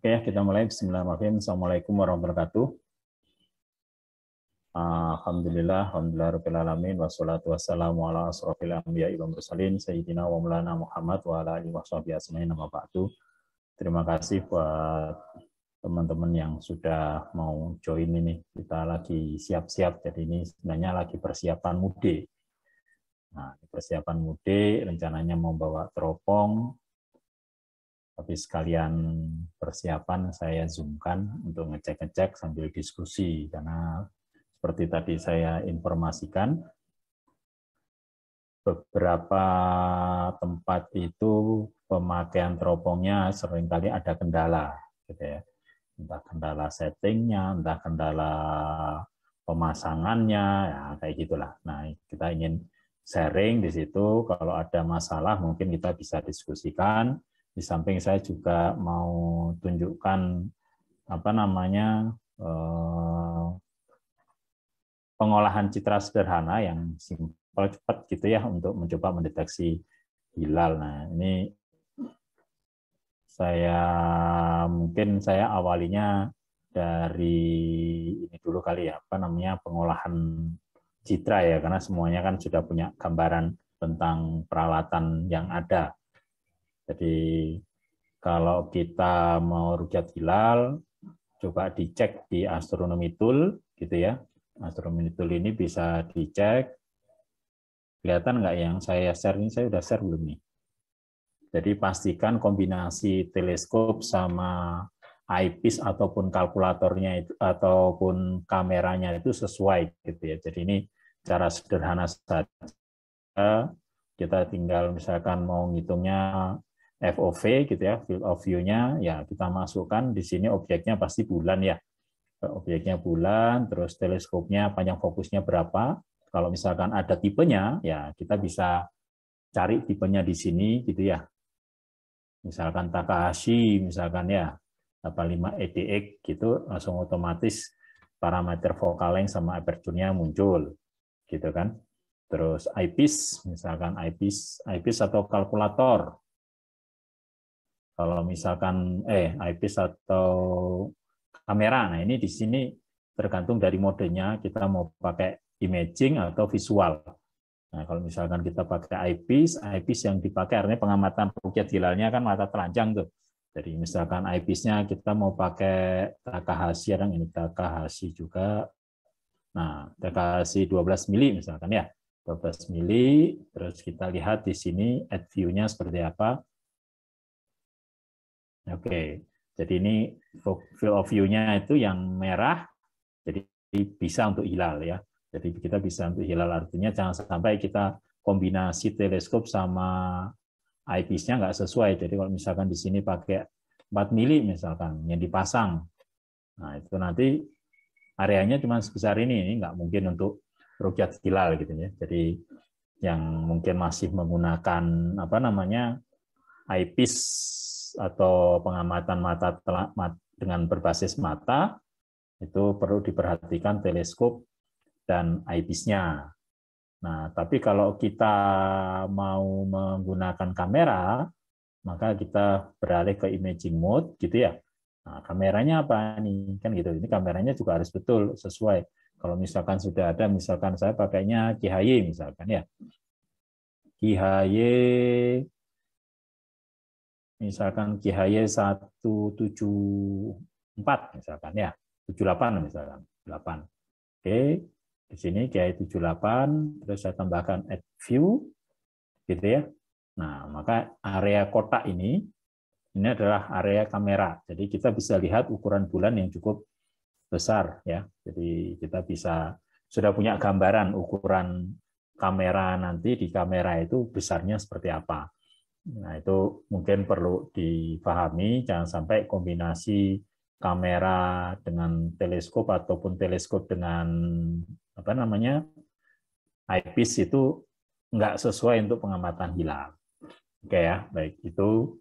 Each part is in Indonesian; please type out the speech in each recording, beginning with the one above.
Oke, kita mulai. Bismillahirrahmanirrahim. Assalamualaikum warahmatullahi wabarakatuh. Alhamdulillah, rabbil alamin, wassalatu wassalamu ala asrofil anbiya'i wal mursalin, sayyidina wa maulana Muhammad wa ala alihi washabihi ajmain, amma ba'du. Terima kasih buat teman-teman yang sudah mau join ini. Kita lagi siap-siap, jadi ini sebenarnya lagi persiapan mudik. Nah, persiapan mudik, rencananya mau bawa teropong, tapi sekalian persiapan saya zoom-kan untuk ngecek-ngecek sambil diskusi, karena seperti tadi saya informasikan, beberapa tempat itu pemakaian teropongnya seringkali ada kendala, gitu ya. Entah kendala settingnya, entah kendala pemasangannya, ya kayak gitulah. Nah, kita ingin sharing di situ. Kalau ada masalah, mungkin kita bisa diskusikan. Di samping saya juga mau tunjukkan pengolahan citra sederhana yang simpel cepat gitu ya untuk mencoba mendeteksi hilal. Nah, ini mungkin saya awalinya dari ini dulu kali ya, pengolahan citra ya, karena semuanya kan sudah punya gambaran tentang peralatan yang ada. Jadi kalau kita mau ruqyat hilal, coba dicek di Astronomy Tool gitu ya. Astronomy Tool ini bisa dicek. Kelihatan nggak yang saya share ini? Saya udah share belum nih? Jadi pastikan kombinasi teleskop sama eyepiece ataupun kalkulatornya itu ataupun kameranya itu sesuai gitu ya. Jadi ini cara sederhana saja. Kita tinggal misalkan mau ngitungnya FOV gitu ya, field of view-nya, ya kita masukkan di sini objeknya pasti bulan ya. Objeknya bulan, terus teleskopnya panjang fokusnya berapa. Kalau misalkan ada tipenya, ya kita bisa cari tipenya di sini gitu ya. Misalkan Takahashi, misalkan ya 85 EDX gitu, langsung otomatis parameter focal length sama aperture-nya muncul, gitu kan. Terus eyepiece, misalkan eyepiece atau kalkulator. Kalau misalkan eyepiece atau kamera, nah ini di sini tergantung dari modenya, kita mau pakai imaging atau visual. Nah, kalau misalkan kita pakai eyepiece yang dipakai artinya pengamatan ruqyat hilalnya kan mata telanjang tuh. Jadi misalkan eyepiece-nya kita mau pakai Takahashi, ada ini Takahashi juga. Nah, Takahashi 12 mili misalkan ya. 12 mili, terus kita lihat di sini at view-nya seperti apa. Oke, jadi ini field of view-nya itu yang merah, jadi bisa untuk hilal ya. Jadi kita bisa untuk hilal, artinya jangan sampai kita kombinasi teleskop sama eyepiece-nya nggak sesuai. Jadi kalau misalkan di sini pakai 4 mili misalkan yang dipasang, nah itu nanti areanya cuma sebesar ini nggak mungkin untuk ruqyat hilal gitu ya. Jadi yang mungkin masih menggunakan eyepiece atau pengamatan mata dengan berbasis mata, itu perlu diperhatikan teleskop dan eyepiece-nya. Nah, tapi kalau kita mau menggunakan kamera, maka kita beralih ke imaging mode gitu ya. Nah, kameranya apa nih? Kan gitu. Ini kameranya juga harus betul sesuai. Kalau misalkan sudah ada, misalkan saya pakainya Kihaye misalkan ya. Kihaye misalkan Kihaye 174 misalkan ya. 78 misalkan. 8. Oke. Di sini Kihaye 78, terus saya tambahkan add view gitu ya. Nah, maka area kotak ini adalah area kamera. Jadi kita bisa lihat ukuran bulan yang cukup besar ya. Jadi kita sudah punya gambaran ukuran kamera nanti di kamera itu besarnya seperti apa. Nah, itu mungkin perlu dipahami, jangan sampai kombinasi kamera dengan teleskop ataupun teleskop dengan eyepiece itu nggak sesuai untuk pengamatan hilal. Oke ya, baik, itu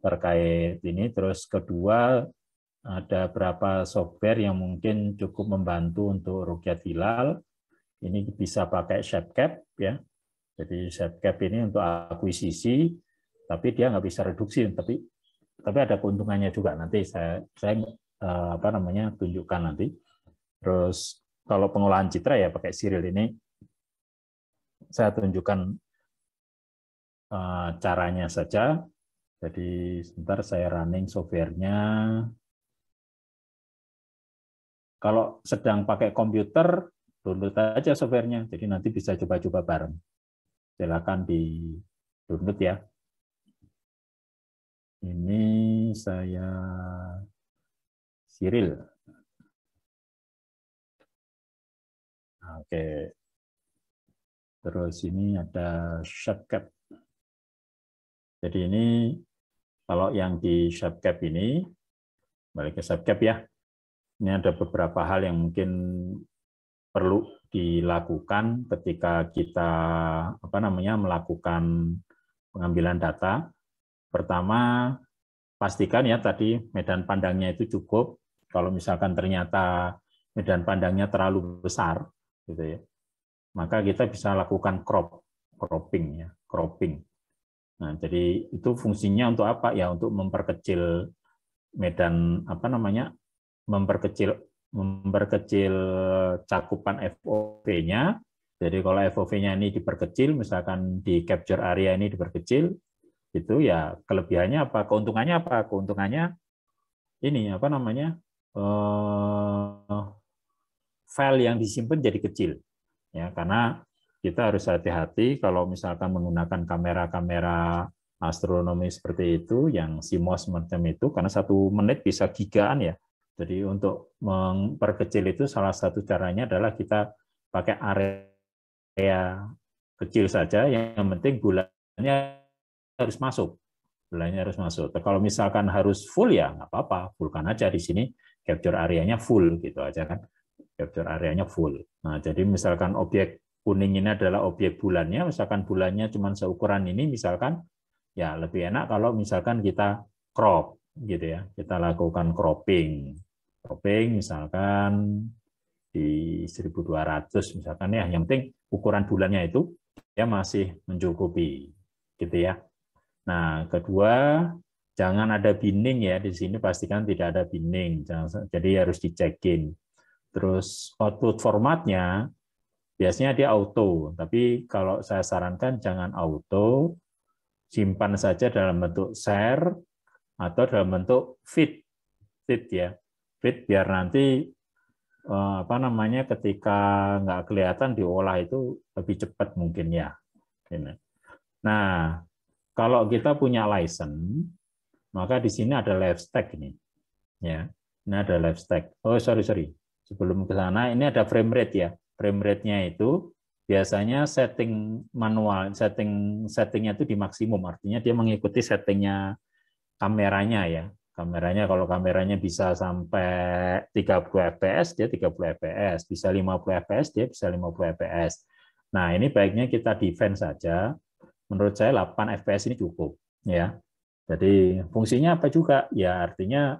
terkait ini. Terus kedua, ada beberapa software yang mungkin cukup membantu untuk ruqyat hilal. Ini bisa pakai ShapeCap ya. Jadi ShapeCap ini untuk akuisisi, tapi dia nggak bisa reduksi, tapi Tapi ada keuntungannya juga, nanti saya apa namanya tunjukkan nanti. Terus kalau pengolahan citra ya pakai Siril ini saya tunjukkan caranya saja. Jadi sebentar saya running softwarenya. Kalau sedang pakai komputer, download aja softwarenya. Jadi nanti bisa coba-coba bareng. Silakan di download ya. Ini saya Siril. Oke. Terus ini ada Shapecap. Jadi ini kalau yang di Shapecap ini, balik ke Shapecap ya. Ini ada beberapa hal yang mungkin perlu dilakukan ketika kita melakukan pengambilan data. Pertama, pastikan ya tadi medan pandangnya itu cukup. Kalau misalkan ternyata medan pandangnya terlalu besar, gitu ya, maka kita bisa lakukan cropping ya, cropping. Nah, jadi itu fungsinya untuk apa ya? Untuk memperkecil medan memperkecil cakupan FOV-nya. Jadi kalau FOV-nya ini diperkecil, misalkan di capture area ini diperkecil, itu ya kelebihannya apa? Keuntungannya apa? Keuntungannya ini file yang disimpan jadi kecil ya, karena kita harus hati-hati kalau misalkan menggunakan kamera-kamera astronomi seperti itu yang CMOS semacam itu, karena 1 menit bisa gigaan ya. Jadi untuk memperkecil itu salah satu caranya adalah kita pakai area kecil saja, yang penting bulannya harus masuk. Bulannya harus masuk. Kalau misalkan harus full ya nggak apa-apa, fullkan aja di sini, capture areanya full gitu aja kan. Capture areanya full. Nah, jadi misalkan objek kuning ini adalah objek bulannya, misalkan bulannya cuma seukuran ini, misalkan ya lebih enak kalau misalkan kita crop gitu ya. Kita lakukan cropping. Cropping misalkan di 1200 misalkan ya. Yang penting ukuran bulannya itu ya masih mencukupi gitu ya. Nah, kedua, jangan ada binning ya di sini, pastikan tidak ada binning. Jadi harus dicekin. Terus output formatnya biasanya dia auto, tapi kalau saya sarankan jangan auto, simpan saja dalam bentuk share atau dalam bentuk feed ya, feed biar nanti ketika nggak kelihatan diolah itu lebih cepat mungkin ya. Nah, kalau kita punya license, maka di sini ada live stack ini, ya. Ini ada live stack. Oh sorry. Sebelum ke sana, ini ada frame rate ya. Frame rate-nya itu biasanya setting manual, settingnya itu di maksimum, artinya dia mengikuti settingnya kameranya ya. Kameranya, kalau kameranya bisa sampai 30 fps, dia 30 fps, bisa 50 fps, dia bisa 50 fps. Nah, ini baiknya kita defend saja. Menurut saya 8 fps ini cukup ya. Jadi fungsinya apa juga? Ya artinya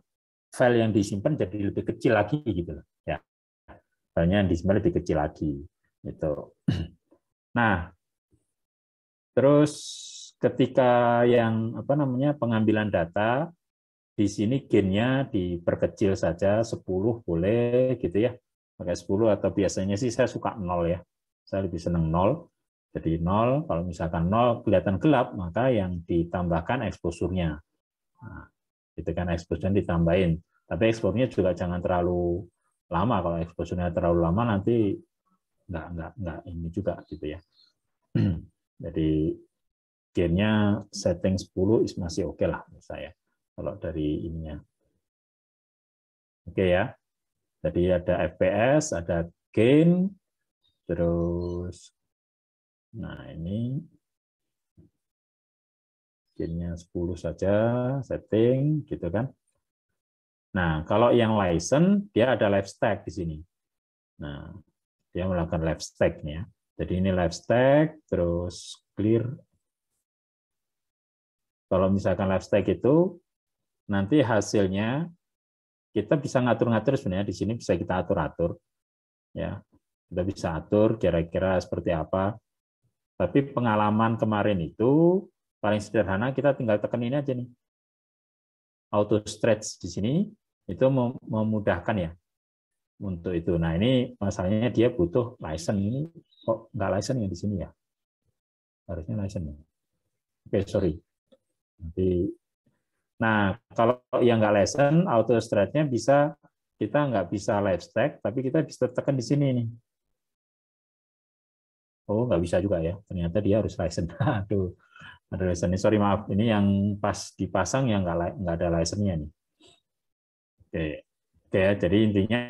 file yang disimpan jadi lebih kecil lagi gitu loh. Ya. Filenya yang disimpan lebih kecil lagi gitu. Nah, terus ketika yang pengambilan data, di sini gain-nya diperkecil saja 10 boleh gitu ya. Pakai 10 atau biasanya sih saya suka 0 ya. Saya lebih senang 0. Jadi 0, kalau misalkan 0 kelihatan gelap, maka yang ditambahkan exposure-nya. Nah, itu kan exposure-nya ditambahin. Tapi exposure-nya juga jangan terlalu lama. Kalau exposure-nya terlalu lama nanti nggak ini juga gitu ya. Jadi gain-nya setting 10 masih oke lah menurut saya. Kalau dari ininya. Oke ya. Jadi ada FPS, ada gain, terus nah ini gain-nya 10 saja, setting gitu kan. Nah, kalau yang license dia ada live stack di sini. Nah, dia melakukan live stack ya. Jadi ini live stack, terus clear. Kalau misalkan live stack itu nanti hasilnya kita bisa ngatur-ngatur sebenarnya di sini, bisa kita atur-atur ya. Kita bisa atur kira-kira seperti apa. Tapi pengalaman kemarin itu paling sederhana kita tinggal tekan ini aja nih. auto stretch di sini itu memudahkan ya untuk itu. Nah ini masalahnya dia butuh license, ini kok nggak license ya di sini ya, harusnya license ya. Oke, sorry. Nanti, nah kalau yang nggak license auto stretch-nya bisa, kita nggak bisa live stack, tapi kita bisa tekan di sini nih. Oh nggak bisa juga ya, ternyata dia harus license. Aduh, ada license. Sorry maaf, ini yang pas dipasang yang nggak ada license-nya nih. Oke, oke ya. Jadi intinya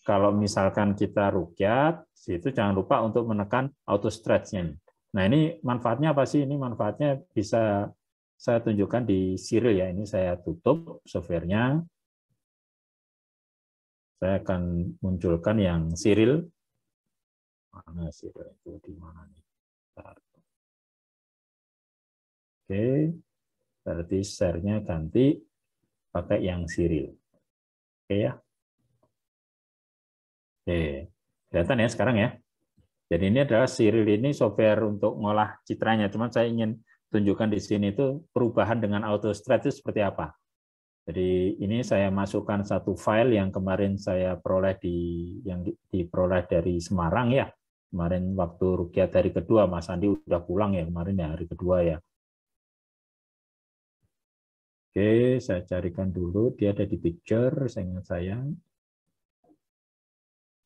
kalau misalkan kita rukyat, itu jangan lupa untuk menekan auto stretch-nya. Nah ini manfaatnya apa sih? Ini manfaatnya bisa saya tunjukkan di Cyril ya. Ini saya tutup software-nya. Saya akan munculkan yang Cyril. Mana Cyril itu di mana nih? Oke, berarti share-nya ganti pakai yang Cyril. Oke ya. Oke, kelihatan ya sekarang ya. Jadi ini adalah Cyril, ini software untuk ngolah citranya. Cuman saya ingin tunjukkan di sini itu perubahan dengan auto stretch itu seperti apa. Jadi ini saya masukkan satu file yang kemarin saya peroleh yang diperoleh dari Semarang ya. Kemarin waktu rukyat hari kedua, Mas Andi udah pulang ya kemarin ya, hari kedua ya. Oke, saya carikan dulu. Dia ada di picture, saya ingat saya.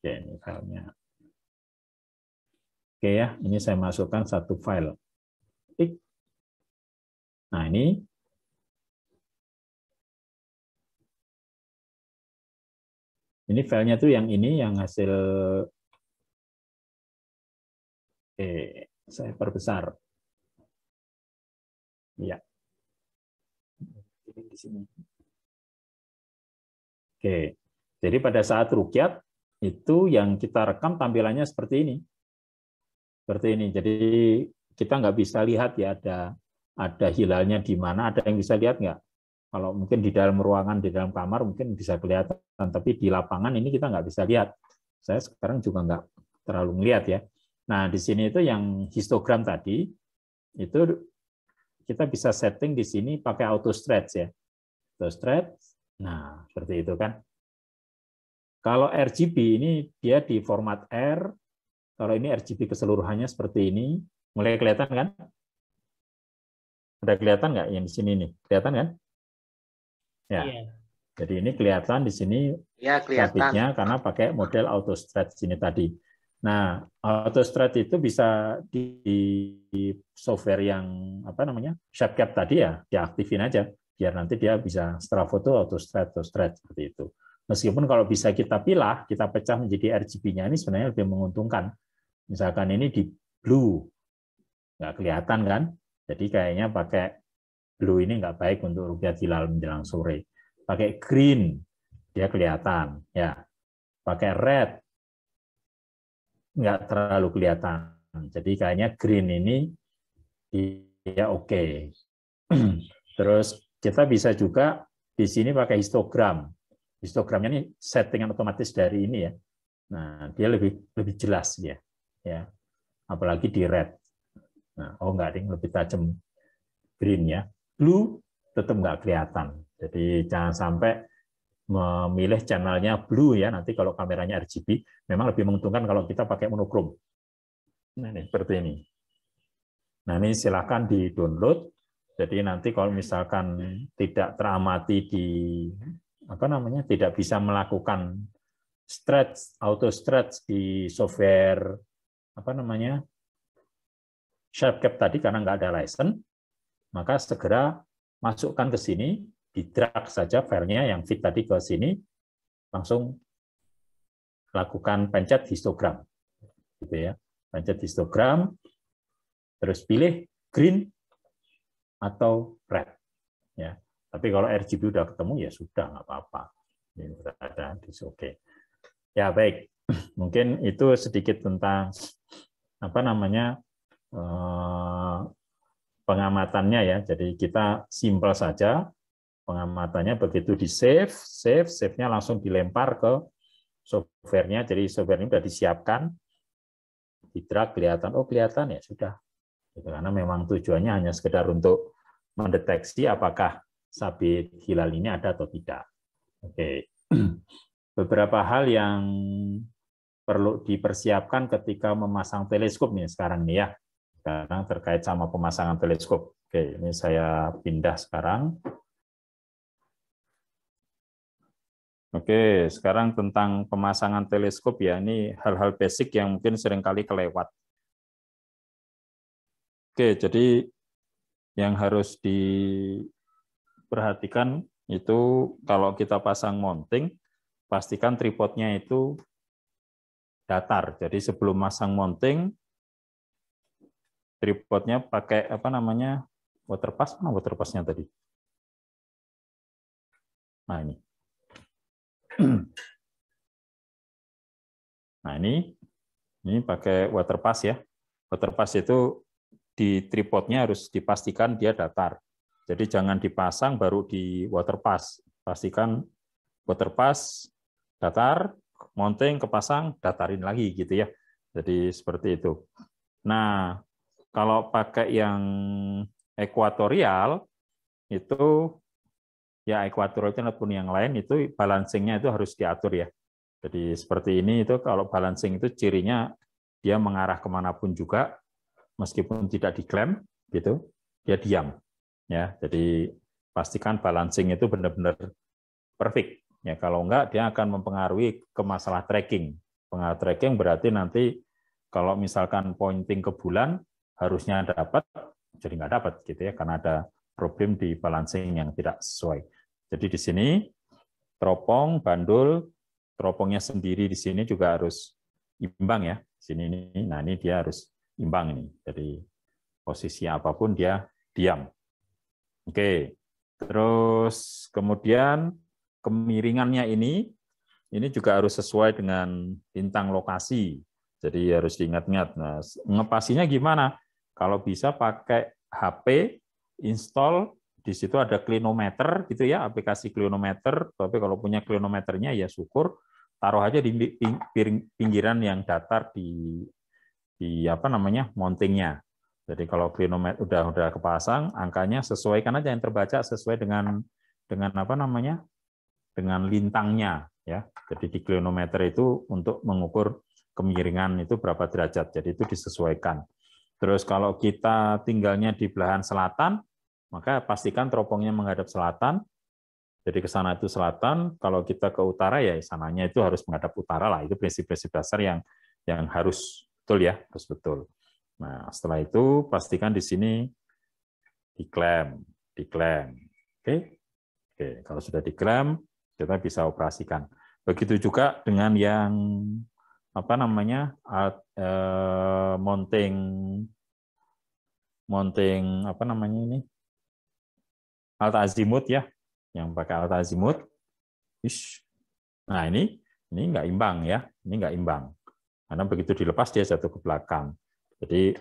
Oke, ini filenya. Oke ya, ini saya masukkan satu file. Nah ini filenya tuh yang ini, yang hasil. Oke, saya perbesar. Ya, di sini. Oke, jadi pada saat rukyat itu yang kita rekam tampilannya seperti ini. Seperti ini. Jadi kita nggak bisa lihat ya ada hilalnya di mana, ada yang bisa lihat nggak? Kalau mungkin di dalam ruangan, di dalam kamar mungkin bisa kelihatan, tapi di lapangan ini kita nggak bisa lihat. Saya sekarang juga nggak terlalu melihat ya. Nah, di sini itu yang histogram tadi, itu kita bisa setting di sini pakai auto stretch ya. Auto stretch, nah seperti itu kan. Kalau RGB ini dia di format R, kalau ini RGB keseluruhannya seperti ini, mulai kelihatan kan? Ada kelihatan nggak yang di sini nih? Kelihatan kan? Ya. Iya. Jadi ini kelihatan di sini ya, grafiknya karena pakai model auto stretch ini tadi. Nah, auto stretch itu bisa di software yang apa namanya? ShapeCap tadi ya, diaktifin aja biar nanti dia bisa setelah foto auto stretch seperti itu. Meskipun kalau bisa kita pilah, kita pecah menjadi RGB-nya ini sebenarnya lebih menguntungkan. Misalkan ini di blue, nggak kelihatan kan? Jadi kayaknya pakai blue ini nggak baik untuk rukyat hilal menjelang sore. Pakai green, dia kelihatan. Ya, pakai red, nggak terlalu kelihatan. Jadi kayaknya green ini dia oke. Terus kita bisa juga di sini pakai histogram. Histogramnya ini settingan otomatis dari ini ya. Nah, dia lebih jelas ya. Ya. Apalagi di red. Nah, oh enggak, lebih tajam green ya. Blue tetap nggak kelihatan. Jadi jangan sampai memilih channelnya blue ya. Nanti kalau kameranya RGB, memang lebih menguntungkan kalau kita pakai monokrom. Nah, ini seperti ini. Nah, ini silakan di-download. Jadi nanti kalau misalkan tidak teramati di apa namanya, tidak bisa melakukan stretch, auto stretch di software apa namanya, ShapeCap tadi karena nggak ada license, maka segera masukkan ke sini, di-drag saja filenya yang fit tadi ke sini, langsung lakukan pencet histogram, gitu ya, pencet histogram, terus pilih green atau red, ya. Tapi kalau RGB udah ketemu ya sudah, nggak apa-apa, ini sudah ada, oke. Ya baik, mungkin itu sedikit tentang apa namanya pengamatannya ya. Jadi kita simpel saja pengamatannya, begitu di save-nya langsung dilempar ke softwarenya. Jadi software ini sudah disiapkan, di drag kelihatan, oh kelihatan ya sudah. Karena memang tujuannya hanya sekedar untuk mendeteksi apakah sabit hilal ini ada atau tidak. Oke. Beberapa hal yang perlu dipersiapkan ketika memasang teleskop nih sekarang nih ya. Sekarang terkait sama pemasangan teleskop. Oke, ini saya pindah sekarang. Oke, sekarang tentang pemasangan teleskop ya, ini hal-hal basic yang mungkin seringkali kelewat. Oke, jadi yang harus diperhatikan itu kalau kita pasang mounting, pastikan tripodnya itu datar. Jadi sebelum masang mounting, tripodnya pakai apa namanya waterpass, mana waterpassnya tadi? Nah ini. Nah ini pakai waterpass ya. Waterpass itu di tripodnya harus dipastikan dia datar. Jadi jangan dipasang baru di waterpass. Pastikan waterpass datar, mounting kepasang, datarin lagi gitu ya. Jadi seperti itu. Nah, kalau pakai yang ekuatorial itu ya ekuatorial ataupun yang lain itu balancingnya itu harus diatur ya. Jadi seperti ini itu kalau balancing itu cirinya dia mengarah kemanapun juga meskipun tidak diklem gitu dia diam ya. Jadi pastikan balancing itu benar-benar perfect ya. Kalau enggak dia akan mempengaruhi ke masalah tracking. Pengaruh tracking berarti nanti kalau misalkan pointing ke bulan harusnya dapat jadi nggak dapat gitu ya karena ada problem di balancing yang tidak sesuai. Jadi di sini teropong, bandul, teropongnya sendiri di sini juga harus imbang ya. Sini ini, nah ini dia harus imbang ini. Jadi posisi apapun dia diam. Oke. Terus kemudian kemiringannya ini juga harus sesuai dengan bintang lokasi. Jadi harus diingat-ingat. Nah, ngepasinya gimana? Kalau bisa pakai HP, install di situ ada clinometer gitu ya, aplikasi clinometer. Tapi kalau punya clinometernya ya syukur, taruh aja di pinggiran yang datar di apa namanya mountingnya. Jadi kalau clinometer udah kepasang, angkanya sesuaikan aja yang terbaca sesuai dengan apa namanya dengan lintangnya ya. Jadi di clinometer itu untuk mengukur kemiringan itu berapa derajat. Jadi itu disesuaikan. Terus kalau kita tinggalnya di belahan selatan, maka pastikan teropongnya menghadap selatan. Jadi ke sana itu selatan, kalau kita ke utara ya sananya itu harus menghadap utara lah. Itu prinsip-prinsip dasar yang harus betul ya, harus betul. Nah, setelah itu pastikan di sini diklem. Oke. Oke, kalau sudah diklem, kita bisa operasikan. Begitu juga dengan yang apa namanya mounting apa namanya ini alt azimut ya, yang pakai alt azimut. Nah ini nggak imbang ya, ini nggak imbang karena begitu dilepas dia jatuh ke belakang. Jadi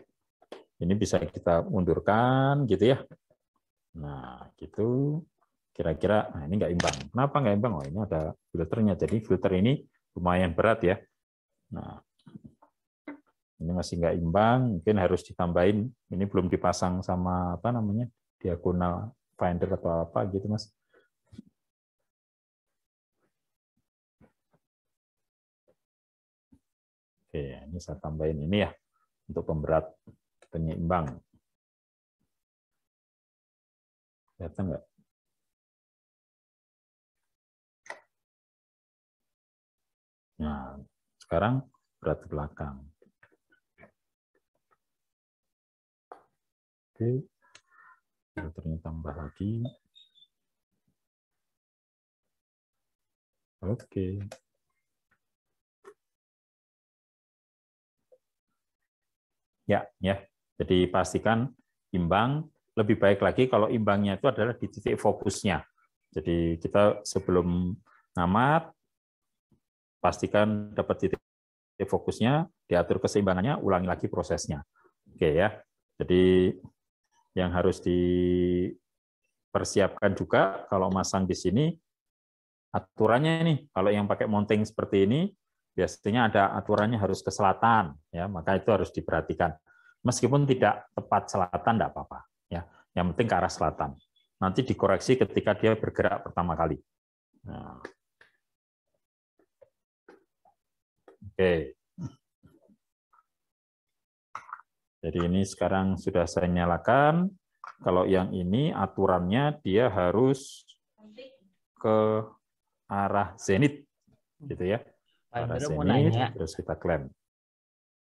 ini bisa kita mundurkan gitu ya. Nah gitu kira-kira. Nah ini nggak imbang. Kenapa nggak imbang? Oh ini ada filternya. Jadi filter ini lumayan berat ya. Nah ini masih nggak imbang, mungkin harus ditambahin. Ini belum dipasang sama apa namanya diagonal finder atau apa gitu mas. Oke, ini saya tambahin ini ya untuk pemberat penyeimbang. Kelihatan nggak? Nah, sekarang berat belakang. Oke, filternya tambah lagi. Oke. Ya. Jadi pastikan imbang. Lebih baik lagi kalau imbangnya itu adalah di titik fokusnya. Jadi kita sebelum ngamat, pastikan dapat titik fokusnya, diatur keseimbangannya, ulangi lagi prosesnya. Oke ya. Jadi yang harus dipersiapkan juga kalau masang di sini aturannya nih. Kalau yang pakai mounting seperti ini biasanya ada aturannya harus ke selatan ya, maka itu harus diperhatikan. Meskipun tidak tepat selatan enggak apa-apa ya. Yang penting ke arah selatan. nanti dikoreksi ketika dia bergerak pertama kali. Nah. Oke. Jadi ini sekarang sudah saya nyalakan. Kalau yang ini aturannya dia harus ke arah zenit, gitu ya. Arah zenit, terus kita klaim.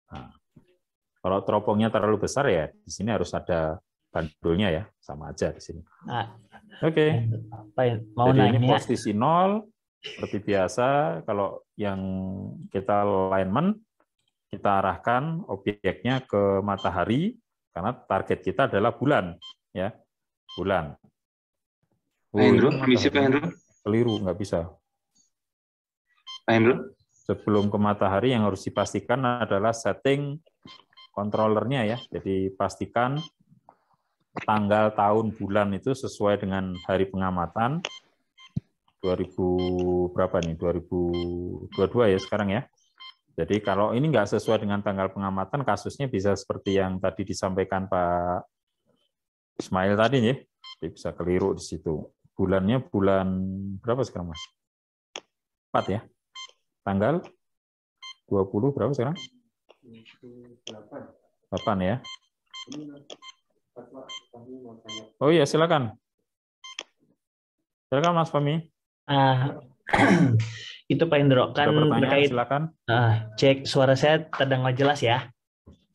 Nah, kalau teropongnya terlalu besar ya, di sini harus ada bandulnya ya, sama aja di sini. Oke. Jadi ini posisi 0, seperti biasa. Kalau yang kita alignment, kita arahkan objeknya ke matahari, karena target kita adalah bulan, ya, bulan. Permisi Pak Hendro. Keliru, nggak bisa. Pak Hendro. Sebelum ke matahari yang harus dipastikan adalah setting controllernya ya. Jadi pastikan tanggal, tahun, bulan itu sesuai dengan hari pengamatan. 2000 berapa nih? 2022 ya sekarang ya. Jadi kalau ini nggak sesuai dengan tanggal pengamatan, kasusnya bisa seperti yang tadi disampaikan Pak Ismail tadi nih. Jadi bisa keliru di situ. Bulannya bulan berapa sekarang, Mas? 4 ya? Tanggal 20 berapa sekarang? 8 ya? Oh iya, silakan. Silakan Mas Fahmi. Itu Pak Hendro kan terkait silakan. Cek suara saya terdengar jelas ya?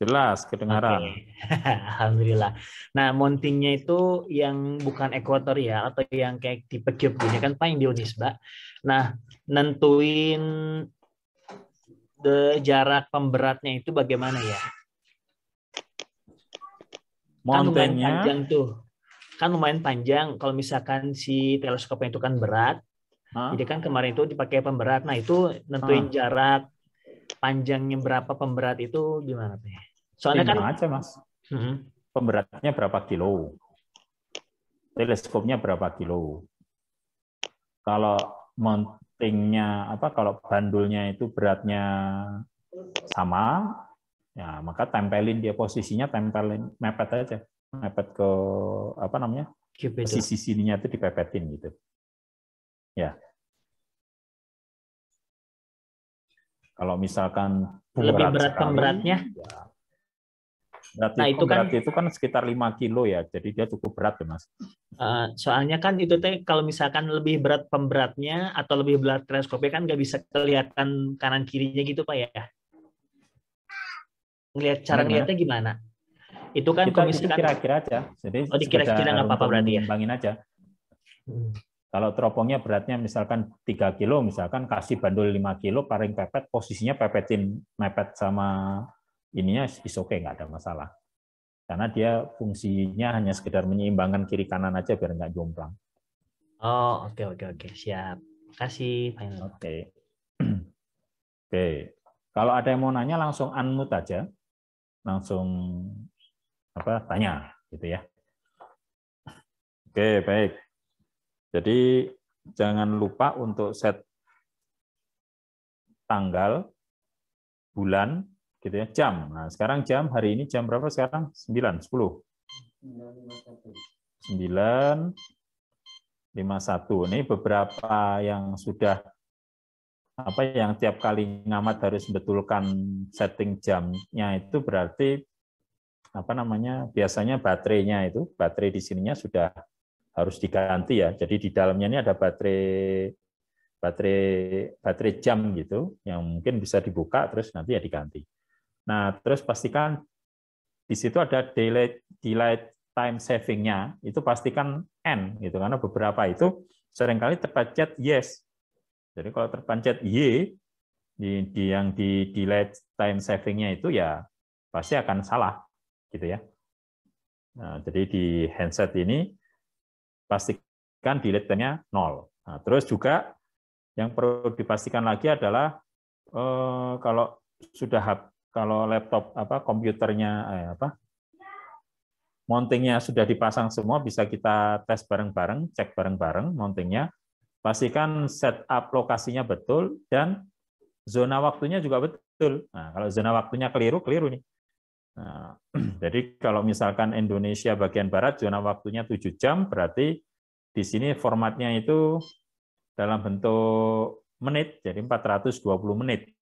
Jelas, kedengaran. Okay. Alhamdulillah. Nah, mountingnya itu yang bukan ekuatorial atau yang kayak tipe cube gini kan Pak yang di Unisba. Nah, nentuin jarak pemberatnya itu bagaimana ya? Kan lumayan panjang tuh. Kan lumayan panjang kalau misalkan si teleskopnya itu kan berat. Jadi kan kemarin itu dipakai pemberat. Nah, itu nentuin jarak panjangnya berapa pemberat itu gimana Pak? Soalnya kan aja Mas. Pemberatnya berapa kilo? Teleskopnya berapa kilo? Kalau mountingnya kalau bandulnya itu beratnya sama, ya maka tempelin dia posisinya, tempelin mepet aja. Mepet ke sisi sininya itu dipepetin gitu. Ya. Kalau misalkan lebih berat pemberatnya, itu kan sekitar 5 kilo ya, jadi dia cukup berat ya Mas. Soalnya kan itu kalau misalkan lebih berat pemberatnya atau lebih berat teleskopnya kan nggak bisa kelihatan kanan kirinya gitu Pak ya. Cara ngeliatnya gimana? Itu kan kita kira-kira aja. Jadi dikira-kira nggak apa-apa berarti ya. Bangin aja. Kalau teropongnya beratnya misalkan 3 kilo, misalkan kasih bandul 5 kilo, paling pepet, posisinya pepetin mepet sama ininya is oke, nggak ada masalah. Karena dia fungsinya hanya sekedar menyeimbangkan kiri kanan aja biar nggak jomplang. Oh, oke. Siap. Kasih. Oke. Oke. Kalau ada yang mau nanya langsung unmute aja. Langsung tanya gitu ya. Oke, baik. Jadi jangan lupa untuk set tanggal, bulan, gitu ya, jam. Nah, sekarang jam hari ini jam berapa sekarang? 9, 10. 9.51. Ini beberapa yang sudah yang tiap kali ngamat harus betulkan setting jamnya itu berarti biasanya baterai di sininya sudah harus diganti ya. Jadi di dalamnya ini ada baterai jam gitu yang mungkin bisa dibuka terus nanti ya diganti. Nah, terus pastikan di situ ada daylight time saving-nya, itu pastikan N gitu karena beberapa itu seringkali terpencet yes. Jadi kalau terpencet Y yang di daylight time saving-nya itu ya pasti akan salah gitu ya. Nah, jadi di handset ini pastikan daylight time-nya 0. Nah, terus juga yang perlu dipastikan lagi adalah kalau laptop komputernya mountingnya sudah dipasang semua, bisa kita tes bareng-bareng, cek bareng-bareng mountingnya. Pastikan setup lokasinya betul dan zona waktunya juga betul. Nah, kalau zona waktunya keliru nih. Nah, jadi kalau misalkan Indonesia bagian barat zona waktunya 7 jam, berarti di sini formatnya itu dalam bentuk menit, jadi 420 menit.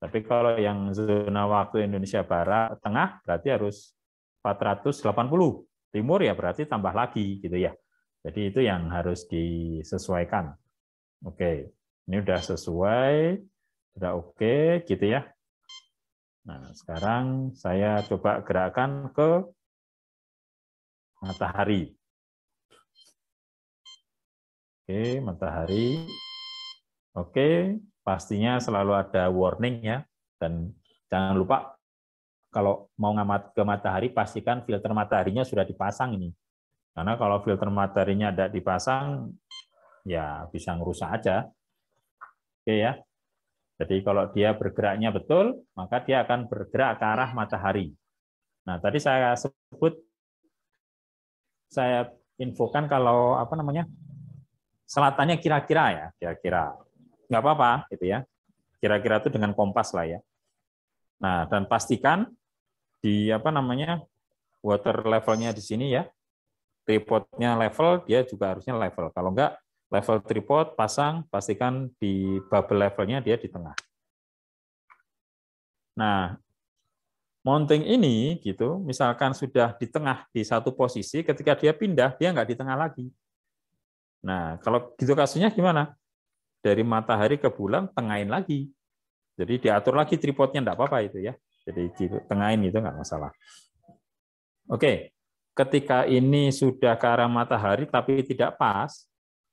Tapi kalau yang zona waktu Indonesia Barat Tengah berarti harus 480. Timur ya berarti tambah lagi gitu ya. Jadi itu yang harus disesuaikan. Oke, ini udah sesuai, udah oke gitu ya. Nah, sekarang saya coba gerakkan ke matahari. Oke, matahari. Oke, pastinya selalu ada warning ya. Dan jangan lupa kalau mau ngamat ke matahari, pastikan filter mataharinya sudah dipasang ini. Karena kalau filter mataharinya tidak dipasang, ya bisa ngerusak aja. Oke ya. Jadi kalau dia bergeraknya betul, maka dia akan bergerak ke arah matahari. Nah, tadi saya sebut, saya infokan kalau apa namanya, selatannya kira-kira ya, kira-kira. Nggak apa-apa, gitu ya. Kira-kira itu dengan kompas lah ya. Nah, dan pastikan di apa namanya, water levelnya di sini ya, tripodnya level, dia juga harusnya level. Kalau enggak, level tripod pasang, pastikan di bubble levelnya dia di tengah. Nah, mounting ini gitu, misalkan sudah di tengah di satu posisi, ketika dia pindah, dia nggak di tengah lagi. Nah, kalau gitu kasusnya gimana? Dari matahari ke bulan, tengahin lagi. Jadi diatur lagi tripodnya, nggak apa-apa itu ya. Jadi tengahin itu nggak masalah. Oke, ketika ini sudah ke arah matahari tapi tidak pas,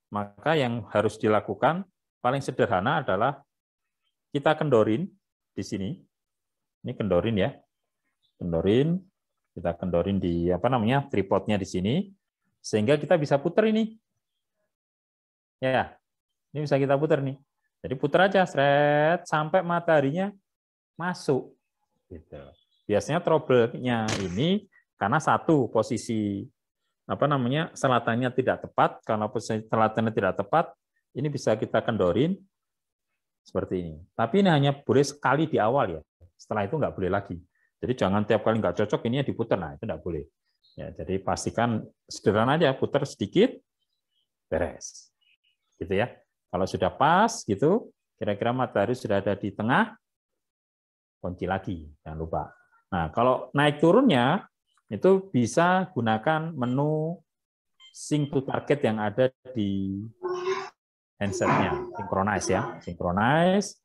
maka yang harus dilakukan paling sederhana adalah kita kendorin di sini. Ini kendorin ya. Kendorin, kita kendorin di apa namanya? Tripodnya di sini sehingga kita bisa putar ini. Ya. Ini bisa kita putar nih. Jadi putar aja seret sampai mataharinya masuk gitu. Biasanya trouble-nya ini karena satu posisi apa namanya? Selatannya tidak tepat. Kalau posisi selatannya tidak tepat, ini bisa kita kendorin seperti ini. Tapi ini hanya boleh sekali di awal ya. Setelah itu nggak boleh lagi. Jadi jangan tiap kali nggak cocok ini diputar. Nah, itu nggak boleh. Ya, jadi pastikan sederhana aja, putar sedikit, beres. Gitu ya. Kalau sudah pas gitu, kira-kira matahari sudah ada di tengah, kunci lagi, jangan lupa. Nah, kalau naik turunnya itu bisa gunakan menu sync to target yang ada di handsetnya, synchronize ya, synchronize,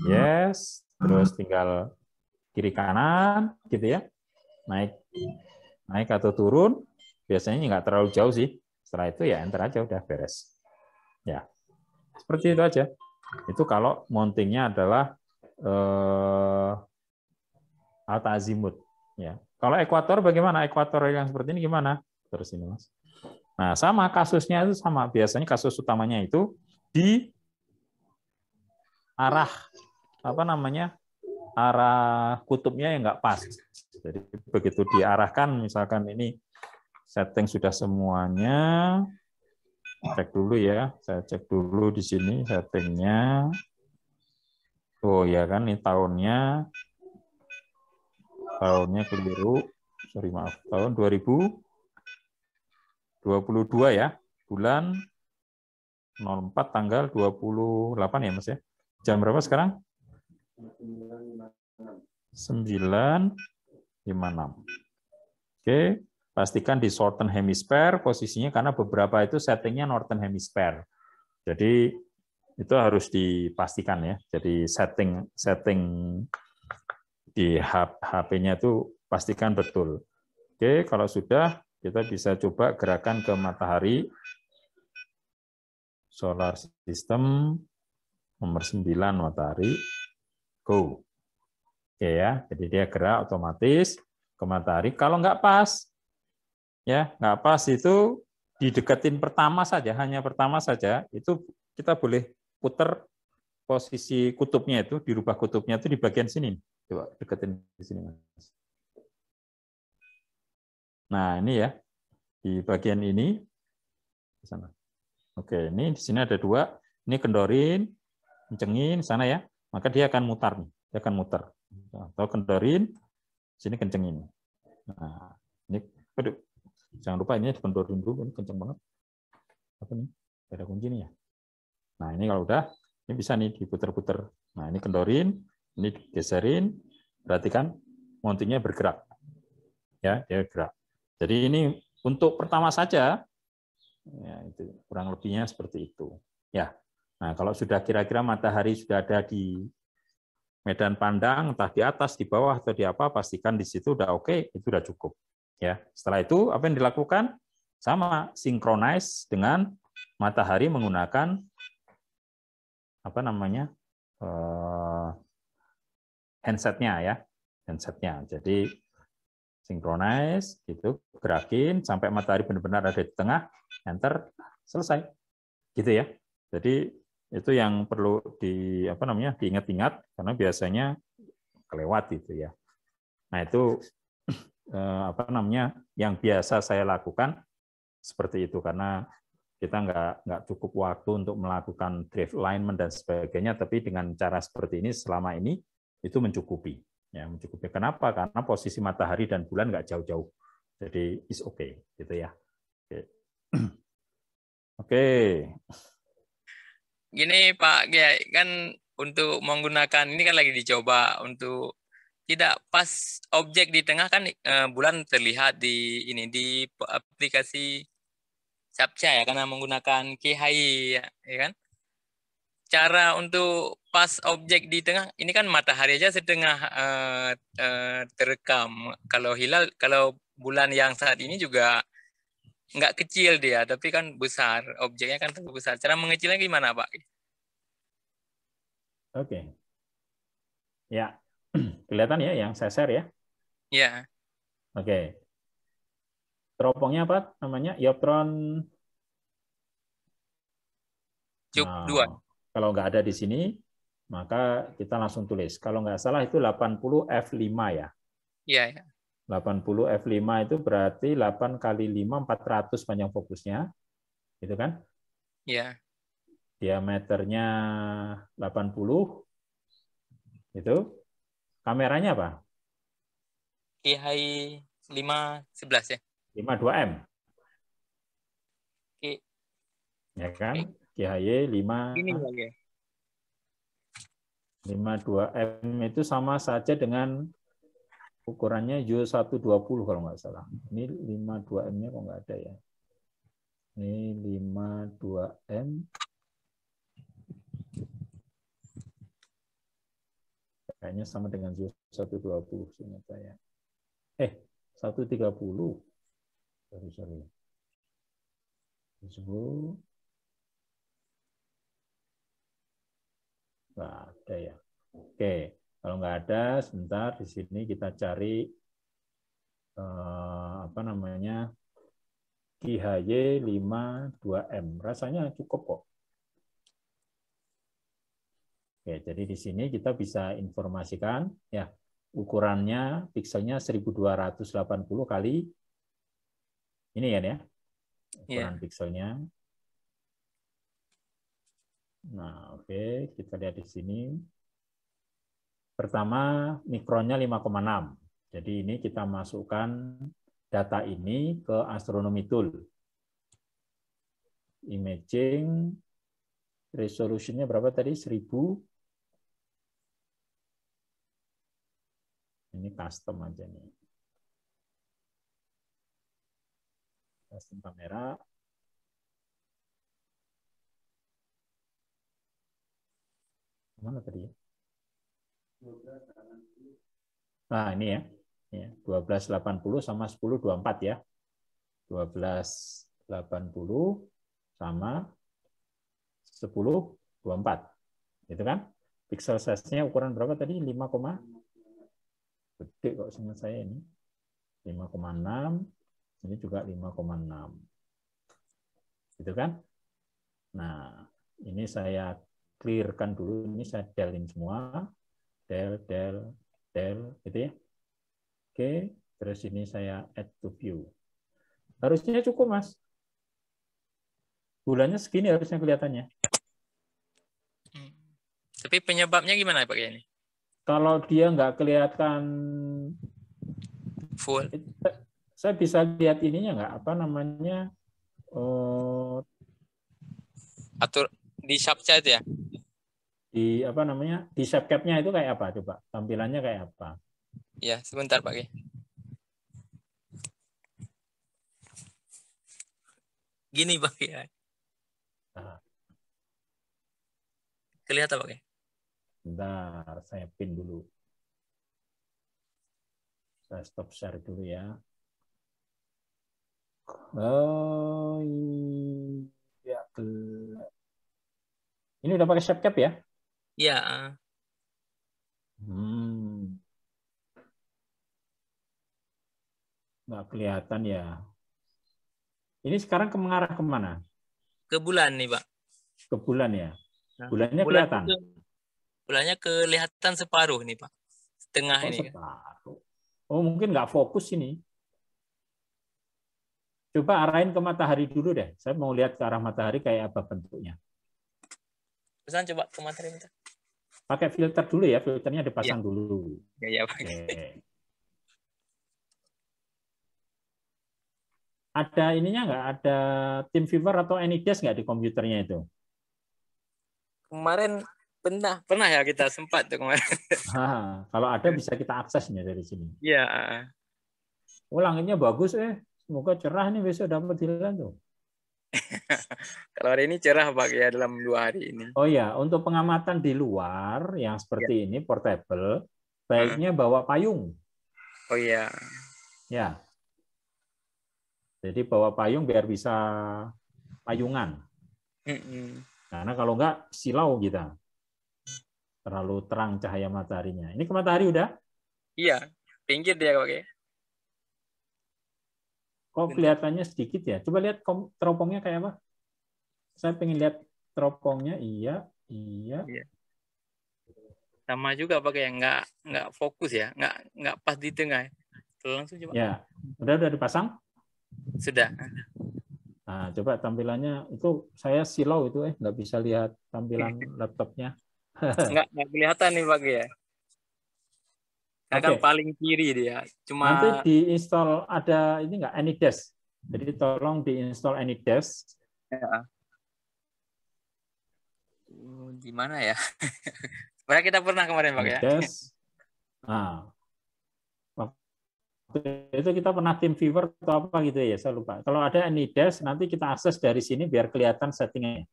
yes, terus tinggal kiri kanan gitu ya, naik atau turun, biasanya nggak terlalu jauh sih. Setelah itu ya enter aja udah beres. Ya, seperti itu aja. Itu kalau mountingnya adalah alta azimut. Ya. Kalau ekuator bagaimana? Ekuator yang seperti ini gimana? Terus ini mas. Nah sama kasusnya itu sama. Biasanya kasus utamanya itu di arah apa namanya? Arah kutubnya yang nggak pas. Jadi begitu diarahkan, misalkan ini setting sudah semuanya. Cek dulu ya. Saya cek dulu di sini settingnya. Oh ya kan, ini tahunnya keliru, sorry maaf, tahun 2022 ya, bulan 04 tanggal 28 ya Mas ya. Jam berapa sekarang? 9.56. Oke, pastikan di Southern Hemisphere posisinya karena beberapa itu settingnya Northern Hemisphere. Jadi itu harus dipastikan ya. Jadi setting di HP-nya itu pastikan betul. Oke, kalau sudah kita bisa coba gerakan ke matahari. Solar system nomor 9 matahari. Go. Oke ya, jadi dia gerak otomatis ke matahari. Kalau nggak pas, ya nggak pas itu dideketin pertama saja, hanya pertama saja, itu kita boleh putar posisi kutubnya itu, dirubah kutubnya itu di bagian sini. Coba deketin di sini, Mas. Nah, ini ya, di bagian ini. Di sana. Oke, ini di sini ada dua. Ini kendorin, kencengin sana ya. Maka dia akan mutar nih. Dia akan mutar. Atau kendorin, sini kencengin. Nah, ini, aduh, jangan lupa ini kendorin dulu, ini kenceng banget. Apa nih? Ada kunci nih ya. Nah, ini kalau udah, ini bisa nih diputer-puter. Nah, ini kendorin, ini digeserin, berarti kan mountingnya bergerak. Ya, dia gerak. Jadi ini untuk pertama saja, ya itu kurang lebihnya seperti itu. Ya. Nah, kalau sudah kira-kira matahari sudah ada di medan pandang, entah di atas, di bawah atau di apa, pastikan di situ udah oke, itu udah cukup. Ya. Setelah itu apa yang dilakukan? Sama, synchronize dengan matahari menggunakan apa namanya? Handsetnya ya. Handsetnya. Jadi synchronize gitu, gerakin sampai matahari benar-benar ada di tengah, enter, selesai. Gitu ya. Jadi itu yang perlu diingat-ingat karena biasanya kelewat gitu ya. Nah, itu yang biasa saya lakukan seperti itu karena kita nggak cukup waktu untuk melakukan drift alignment dan sebagainya, tapi dengan cara seperti ini selama ini itu mencukupi. Ya, mencukupi. Kenapa? Karena posisi matahari dan bulan nggak jauh-jauh. Jadi is okay, gitu ya. Oke. Oke. Gini Pak Kiai, kan untuk menggunakan ini kan lagi dicoba untuk tidak pas objek di tengah kan bulan terlihat di aplikasi Captcha ya karena menggunakan KHI ya kan. Cara untuk pas objek di tengah ini kan matahari aja setengah terekam. Kalau bulan yang saat ini juga nggak kecil dia, tapi kan besar. Objeknya kan terlalu besar. Cara mengecilnya gimana, Pak? Oke. Ya, kelihatan ya yang saya share ya? Ya. Oke. Teropongnya apa namanya? Ioptron Cube 2. Kalau nggak ada di sini, maka kita langsung tulis. Kalau nggak salah itu 80 F5 ya? Iya. Ya. 80 F5 itu berarti 8 kali 5, 400 panjang fokusnya. Gitu kan? Iya. Diameternya 80. Itu. Kameranya apa? KHI 511 ya? 52M. Oke. Ya kan? KHY 52M itu sama saja dengan ukurannya U120 kalau nggak salah. Ini 52M-nya kok nggak ada ya. Ini 52M. Kayaknya sama dengan U120 seingat saya. 130. Sorry. Nggak ada ya. Oke, kalau nggak ada, sebentar di sini kita cari KHY 52M. Rasanya cukup kok. Oke, jadi di sini kita bisa informasikan ya ukurannya pikselnya 1280 kali ini ya, ukuran pikselnya. Nah, oke, kita lihat di sini. Pertama, mikronnya 5,6. Jadi ini kita masukkan data ini ke Astronomy Tool. Imaging resolutionnya berapa tadi? 1000. Ini custom aja nih. Custom kamera. Mana tadi ya? Nah, ini ya. 1280 sama 1024 ya. 1280 sama 1024. Itu kan? Pixel size-nya ukuran berapa tadi? 5, gede kok sama saya ini. 5,6. Ini juga 5,6. Gitu kan? Nah, ini saya clear-kan dulu. Ini saya delin semua. Del, gitu ya. Oke, terus ini saya add to view. Harusnya cukup, Mas. Bulannya segini harusnya kelihatannya. Tapi penyebabnya gimana Pak ini? Kalau dia nggak kelihatan full, saya bisa lihat ininya nggak, apa namanya, atur di subchat ya. Di apa namanya? Di subcap-nya itu kayak apa coba? Tampilannya kayak apa? Ya, sebentar Pak. Gini Pak ya. Nah, kelihatan Pak ya? bentar, saya pin dulu. Saya stop share dulu ya. Oh iya. Ini udah pakai subcap ya? Iya. Nggak kelihatan ya. Ini sekarang mengarah kemana? Ke bulan nih Pak. Ke bulan ya? Nah, bulannya kelihatan? Bulannya kelihatan separuh nih Pak. Setengah ini. Separuh. Oh mungkin nggak fokus ini. Coba arahin ke matahari dulu deh. Saya mau lihat ke arah matahari kayak apa bentuknya. Pesan coba ke matahari bentar. Pakai filter dulu ya. Filternya dipasang dulu. Ya, Pak. Oke. Ada ininya nggak? Ada TeamViewer atau AnyDesk nggak di komputernya itu? Kemarin pernah ya kita sempat tuh kemarin. Kalau ada bisa kita aksesnya dari sini. Iya. Oh, langitnya bagus semoga cerah nih besok dapat hilang tuh. Kalau hari ini cerah Pak ya dalam 2 hari ini. Oh ya, untuk pengamatan di luar yang seperti ini portable, baiknya bawa payung. Oh iya. Ya. Jadi bawa payung biar bisa payungan. Karena kalau enggak silau kita. Terlalu terang cahaya mataharinya. Ini ke matahari udah? Iya, pinggir dia Pak. Kok kelihatannya sedikit ya? Coba lihat teropongnya kayak apa? Saya pengen lihat teropongnya. Iya. Sama juga Pak ya, nggak fokus ya, nggak pas di tengah. Langsung coba. Ya, udah dipasang? Sudah. Nah, coba tampilannya itu saya silau itu nggak bisa lihat tampilan laptopnya. nggak kelihatan nih Pak ya. Kan paling kiri dia. Cuma nanti diinstal ada ini nggak AnyDesk. Jadi tolong diinstal AnyDesk. Ya. Di mana ya? Sebenarnya kita pernah kemarin Pak ya. AnyDesk. Nah, itu kita pernah TeamViewer atau apa gitu ya, saya lupa. Kalau ada AnyDesk nanti kita akses dari sini biar kelihatan settingnya.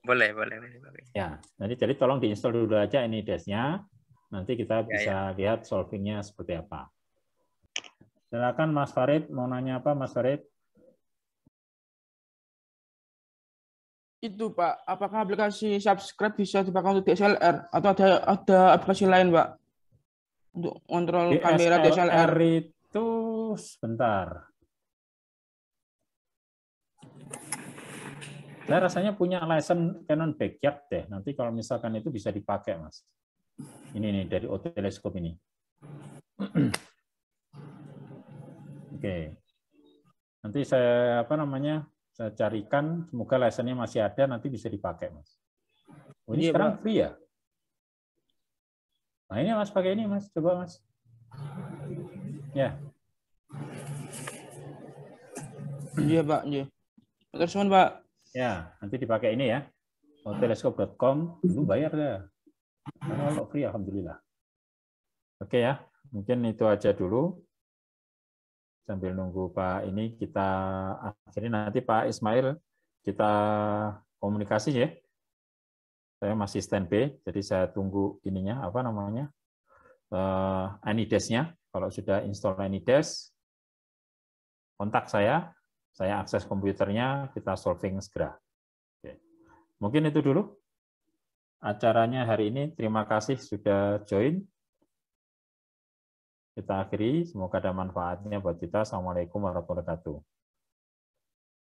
Boleh. Ya, jadi tolong diinstal dulu aja AnyDesk-nya. Nanti kita bisa lihat solvingnya seperti apa. Silakan Mas Farid, mau nanya apa Mas Farid? Itu Pak, apakah aplikasi subscribe bisa dipakai untuk DSLR atau ada aplikasi lain Pak untuk kontrol kamera DSLR itu sebentar. Saya rasanya punya license Canon Backyard deh. Nanti kalau misalkan itu bisa dipakai Mas. Ini nih dari Oteleskop ini. Oke. Nanti saya saya carikan, semoga license-nya masih ada, nanti bisa dipakai, Mas. Oh, ini sekarang free ya? Nah, ini Mas pakai ini, Mas. Coba, Mas. Ya. Iya, Pak. Iya. Terus, Pak. Ya, nanti dipakai ini ya. Oteleskop.com, dulu bayar ya. Karena kalau free, alhamdulillah. Oke ya, mungkin itu aja dulu. Sambil nunggu Pak ini, kita akhiri nanti Pak Ismail, kita komunikasi ya. Saya masih standby, jadi saya tunggu ininya, AnyDesk-nya. Kalau sudah install AnyDesk, kontak saya akses komputernya, kita solving segera. Oke. Mungkin itu dulu acaranya hari ini. Terima kasih sudah join. Kita akhiri, semoga ada manfaatnya buat kita. Assalamualaikum warahmatullahi wabarakatuh.